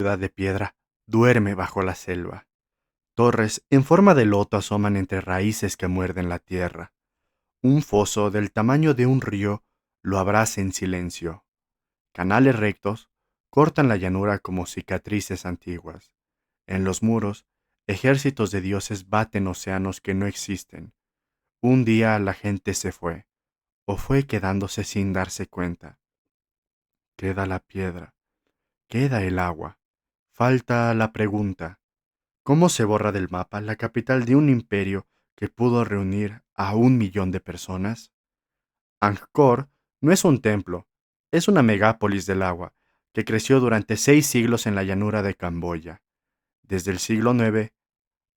Ciudad de piedra duerme bajo la selva. Torres en forma de loto asoman entre raíces que muerden la tierra. Un foso del tamaño de un río lo abraza en silencio. Canales rectos cortan la llanura como cicatrices antiguas. En los muros, ejércitos de dioses baten océanos que no existen. Un día la gente se fue, o fue quedándose sin darse cuenta. Queda la piedra, queda el agua. Falta la pregunta. ¿Cómo se borra del mapa la capital de un imperio que pudo reunir a 1 millón de personas? Angkor no es un templo, es una megápolis del agua que creció durante 6 siglos en la llanura de Camboya, desde el siglo IX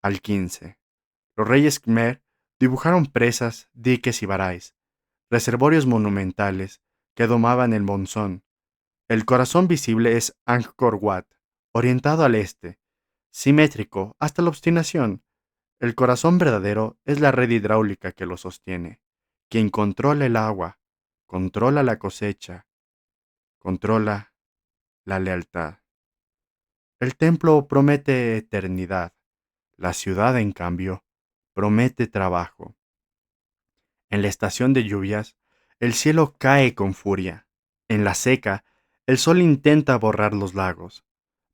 al XV. Los reyes Khmer dibujaron presas, diques y baráis, reservorios monumentales que domaban el monzón. El corazón visible es Angkor Wat, orientado al este, simétrico hasta la obstinación. El corazón verdadero es la red hidráulica que lo sostiene. Quien controla el agua, controla la cosecha, controla la lealtad. El templo promete eternidad. La ciudad, en cambio, promete trabajo. En la estación de lluvias, el cielo cae con furia. En la seca, el sol intenta borrar los lagos.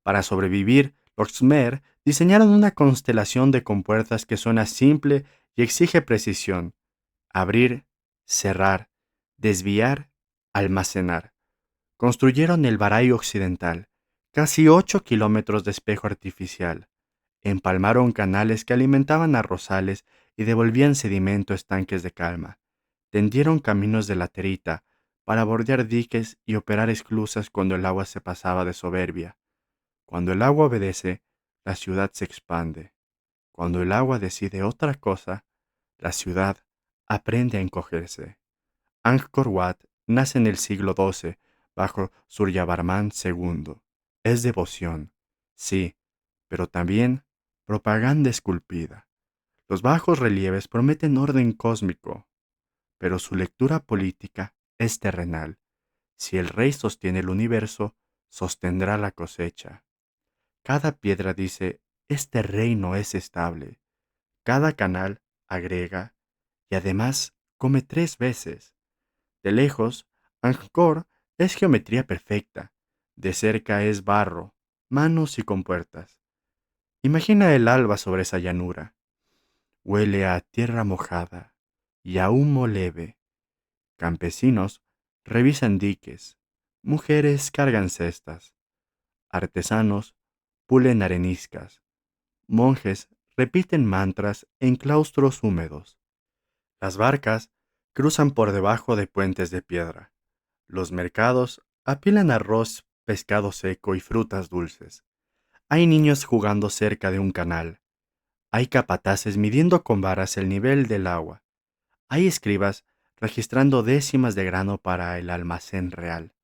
Para sobrevivir, los Khmer diseñaron una constelación de compuertas que suena simple y exige precisión. Abrir, cerrar, desviar, almacenar. Construyeron el Baray Occidental, casi 8 kilómetros de espejo artificial. Empalmaron canales que alimentaban arrozales y devolvían sedimento a estanques de calma. Tendieron caminos de laterita para bordear diques y operar esclusas cuando el agua se pasaba de soberbia. Cuando el agua obedece, la ciudad se expande. Cuando el agua decide otra cosa, la ciudad aprende a encogerse. Angkor Wat nace en el siglo XII bajo Suryavarman II. Es devoción, sí, pero también propaganda esculpida. Los bajos relieves prometen orden cósmico, pero su lectura política es terrenal. Si el rey sostiene el universo, sostendrá la cosecha. Cada piedra dice, este reino es estable. Cada canal agrega y además come 3 veces. De lejos, Angkor es geometría perfecta. De cerca es barro, manos y compuertas. Imagina el alba sobre esa llanura. Huele a tierra mojada y a humo leve. Campesinos revisan diques. Mujeres cargan cestas. Artesanos pulen areniscas. Monjes repiten mantras en claustros húmedos. Las barcas cruzan por debajo de puentes de piedra. Los mercados apilan arroz, pescado seco y frutas dulces. Hay niños jugando cerca de un canal. Hay capataces midiendo con varas el nivel del agua. Hay escribas registrando décimas de grano para el almacén real.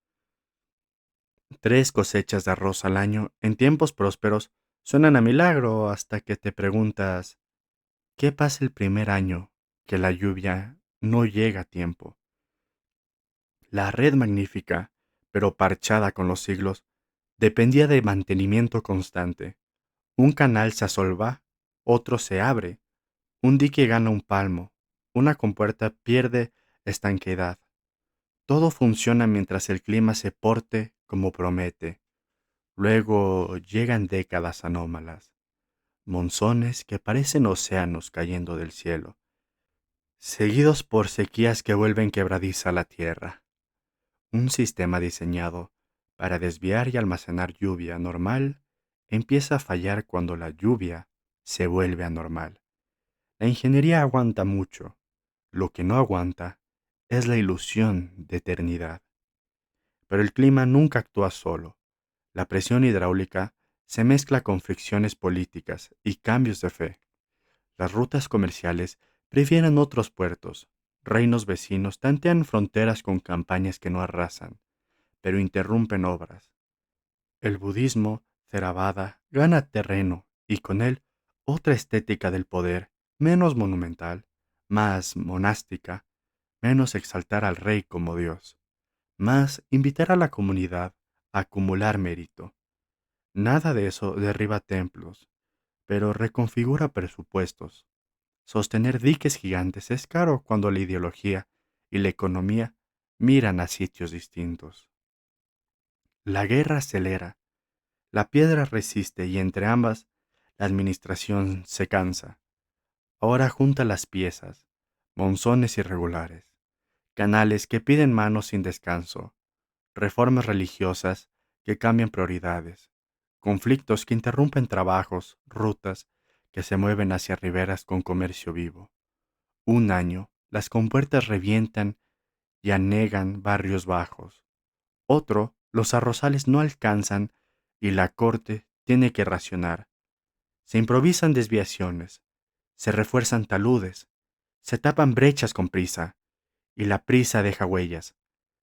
3 cosechas de arroz al año en tiempos prósperos suenan a milagro hasta que te preguntas, ¿qué pasa el primer año que la lluvia no llega a tiempo? La red magnífica, pero parchada con los siglos, dependía de mantenimiento constante. Un canal se asolva, otro se abre, un dique gana un palmo, una compuerta pierde estanqueidad. Todo funciona mientras el clima se porte como promete. Luego llegan décadas anómalas, monzones que parecen océanos cayendo del cielo, seguidos por sequías que vuelven quebradiza la tierra. Un sistema diseñado para desviar y almacenar lluvia normal empieza a fallar cuando la lluvia se vuelve anormal. La ingeniería aguanta mucho. Lo que no aguanta es la ilusión de eternidad. Pero el clima nunca actúa solo. La presión hidráulica se mezcla con fricciones políticas y cambios de fe. Las rutas comerciales prefieren otros puertos. Reinos vecinos tantean fronteras con campañas que no arrasan, pero interrumpen obras. El budismo, Theravada, gana terreno y con él otra estética del poder, menos monumental, más monástica, menos exaltar al rey como Dios, más invitar a la comunidad a acumular mérito. Nada de eso derriba templos, pero reconfigura presupuestos. Sostener diques gigantes es caro cuando la ideología y la economía miran a sitios distintos. La guerra acelera, la piedra resiste y entre ambas la administración se cansa. Ahora junta las piezas, monzones irregulares, canales que piden manos sin descanso, reformas religiosas que cambian prioridades, conflictos que interrumpen trabajos, rutas que se mueven hacia riberas con comercio vivo. Un año, las compuertas revientan y anegan barrios bajos. Otro, los arrozales no alcanzan y la corte tiene que racionar. Se improvisan desviaciones, se refuerzan taludes, se tapan brechas con prisa, y la prisa deja huellas,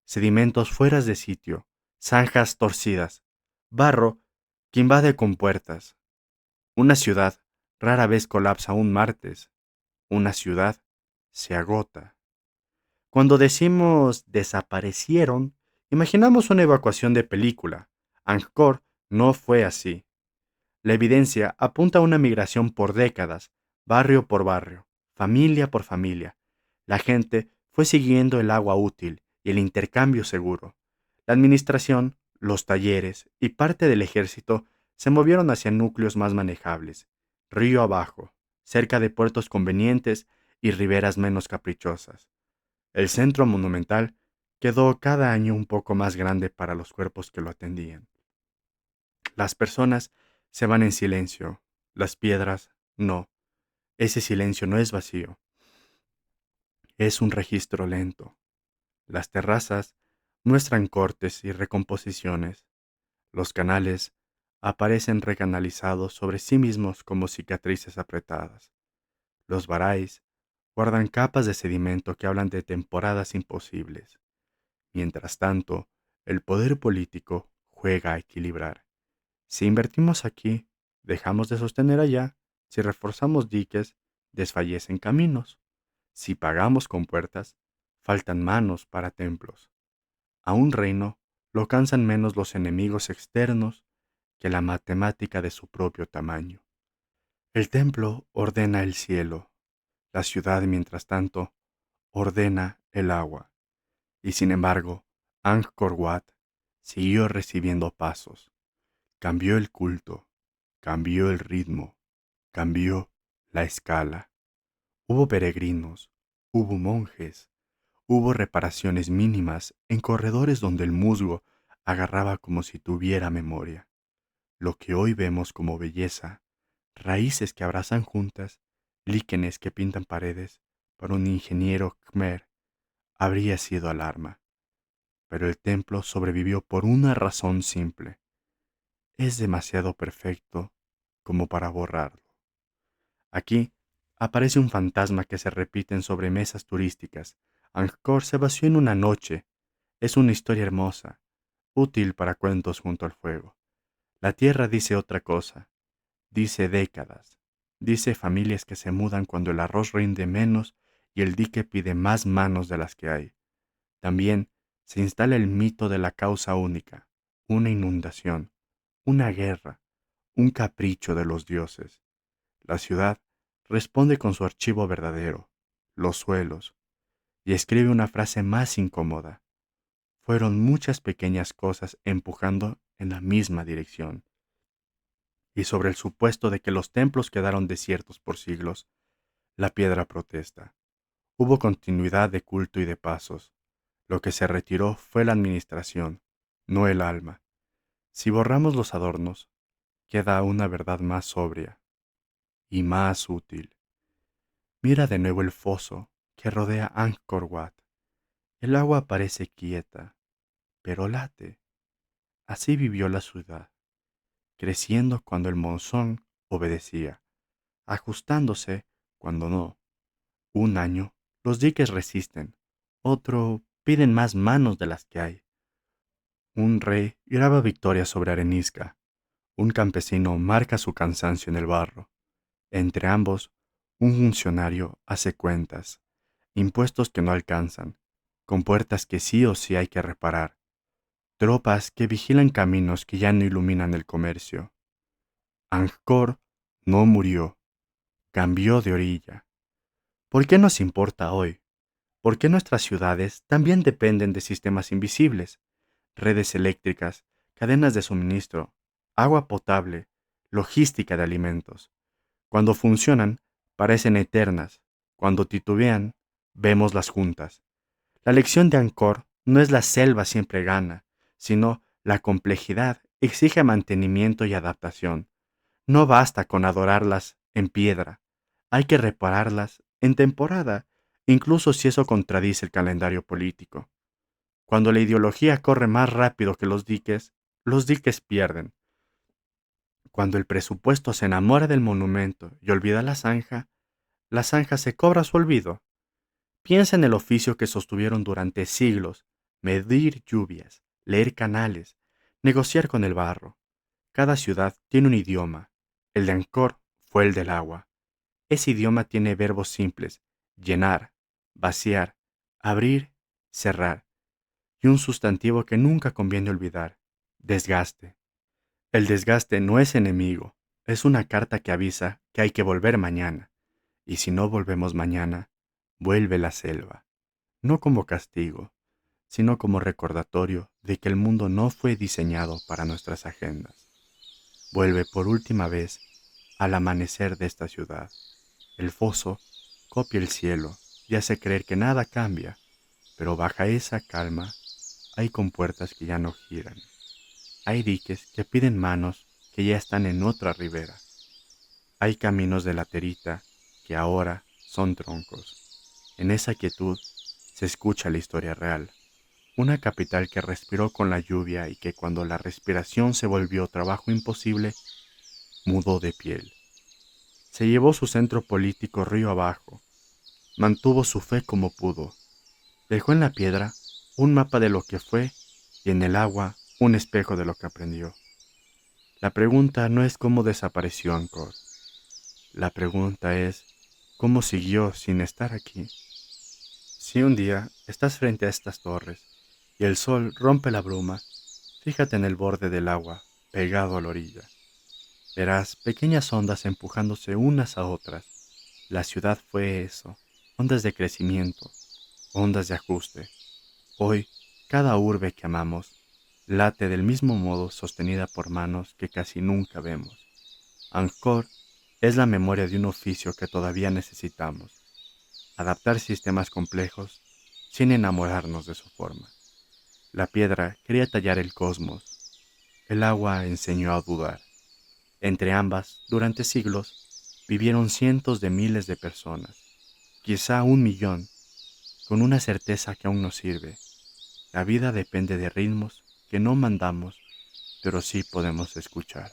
sedimentos fueras de sitio, zanjas torcidas, barro que invade compuertas. Una ciudad rara vez colapsa un martes, una ciudad se agota. Cuando decimos desaparecieron, imaginamos una evacuación de película. Angkor no fue así. La evidencia apunta a una migración por décadas, barrio por barrio, familia por familia. La gente fue siguiendo el agua útil y el intercambio seguro. La administración, los talleres y parte del ejército se movieron hacia núcleos más manejables, río abajo, cerca de puertos convenientes y riberas menos caprichosas. El centro monumental quedó cada año un poco más grande para los cuerpos que lo atendían. Las personas se van en silencio, las piedras no. Ese silencio no es vacío, es un registro lento. Las terrazas muestran cortes y recomposiciones. Los canales aparecen recanalizados sobre sí mismos como cicatrices apretadas. Los baráis guardan capas de sedimento que hablan de temporadas imposibles. Mientras tanto, el poder político juega a equilibrar. Si invertimos aquí, dejamos de sostener allá. Si reforzamos diques, desfallecen caminos. Si pagamos compuertas, faltan manos para templos. A un reino lo cansan menos los enemigos externos que la matemática de su propio tamaño. El templo ordena el cielo, la ciudad, mientras tanto, ordena el agua. Y sin embargo, Angkor Wat siguió recibiendo pasos. Cambió el culto, cambió el ritmo, cambió la escala. Hubo peregrinos, hubo monjes, hubo reparaciones mínimas en corredores donde el musgo agarraba como si tuviera memoria. Lo que hoy vemos como belleza, raíces que abrazan juntas, líquenes que pintan paredes, para un ingeniero Khmer habría sido alarma. Pero el templo sobrevivió por una razón simple. Es demasiado perfecto como para borrarlo. Aquí aparece un fantasma que se repite en sobremesas turísticas. Angkor se vació en una noche. Es una historia hermosa, útil para cuentos junto al fuego. La tierra dice otra cosa. Dice décadas. Dice familias que se mudan cuando el arroz rinde menos y el dique pide más manos de las que hay. También se instala el mito de la causa única, una inundación, una guerra, un capricho de los dioses. La ciudad responde con su archivo verdadero, los suelos, y escribe una frase más incómoda. Fueron muchas pequeñas cosas empujando en la misma dirección. Y sobre el supuesto de que los templos quedaron desiertos por siglos, la piedra protesta. Hubo continuidad de culto y de pasos. Lo que se retiró fue la administración, no el alma. Si borramos los adornos, queda una verdad más sobria y más útil. Mira de nuevo el foso que rodea Angkor Wat. El agua parece quieta, pero late. Así vivió la ciudad, creciendo cuando el monzón obedecía, ajustándose cuando no. Un año los diques resisten, otro piden más manos de las que hay. Un rey graba victoria sobre arenisca, un campesino marca su cansancio en el barro. Entre ambos, un funcionario hace cuentas, impuestos que no alcanzan, compuertas que sí o sí hay que reparar. tropas que vigilan caminos que ya no iluminan el comercio. Angkor no murió, cambió de orilla. ¿Por qué nos importa hoy? ¿Por qué nuestras ciudades también dependen de sistemas invisibles? Redes eléctricas, cadenas de suministro, agua potable, logística de alimentos. Cuando funcionan, parecen eternas. Cuando titubean, vemos las juntas. La lección de Angkor no es la selva siempre gana, sino la complejidad exige mantenimiento y adaptación. No basta con adorarlas en piedra, hay que repararlas en temporada, incluso si eso contradice el calendario político. Cuando la ideología corre más rápido que los diques pierden. Cuando el presupuesto se enamora del monumento y olvida la zanja se cobra su olvido. Piensa en el oficio que sostuvieron durante siglos: medir lluvias, leer canales, negociar con el barro. Cada ciudad tiene un idioma. El de Angkor fue el del agua. Ese idioma tiene verbos simples: llenar, vaciar, abrir, cerrar, y un sustantivo que nunca conviene olvidar: desgaste. El desgaste no es enemigo, es una carta que avisa que hay que volver mañana. Y si no volvemos mañana, vuelve la selva, no como castigo, sino como recordatorio de que el mundo no fue diseñado para nuestras agendas. Vuelve por última vez al amanecer de esta ciudad. El foso copia el cielo y hace creer que nada cambia, pero bajo esa calma hay compuertas que ya no giran. Hay diques que piden manos que ya están en otra ribera. Hay caminos de laterita que ahora son troncos. En esa quietud se escucha la historia real. Una capital que respiró con la lluvia y que cuando la respiración se volvió trabajo imposible, mudó de piel. Se llevó su centro político río abajo, mantuvo su fe como pudo, dejó en la piedra un mapa de lo que fue y en el agua un espejo de lo que aprendió. La pregunta no es cómo desapareció Angkor, la pregunta es cómo siguió sin estar aquí. Si un día estás frente a estas torres y el sol rompe la bruma, fíjate en el borde del agua, pegado a la orilla. Verás pequeñas ondas empujándose unas a otras. La ciudad fue eso: ondas de crecimiento, ondas de ajuste. Hoy, cada urbe que amamos late del mismo modo, sostenida por manos que casi nunca vemos. Angkor es la memoria de un oficio que todavía necesitamos: adaptar sistemas complejos sin enamorarnos de su forma. La piedra quería tallar el cosmos, el agua enseñó a dudar. Entre ambas, durante siglos, vivieron cientos de miles de personas, quizá 1 millón, con una certeza que aún nos sirve: la vida depende de ritmos que no mandamos, pero sí podemos escuchar.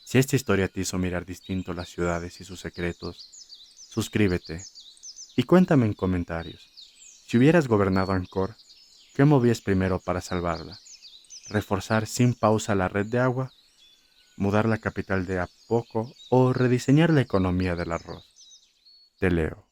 Si esta historia te hizo mirar distinto las ciudades y sus secretos, suscríbete y cuéntame en comentarios. Si hubieras gobernado Angkor, ¿qué movías primero para salvarla? ¿Reforzar sin pausa la red de agua? ¿Mudar la capital de a poco o rediseñar la economía del arroz? Te leo.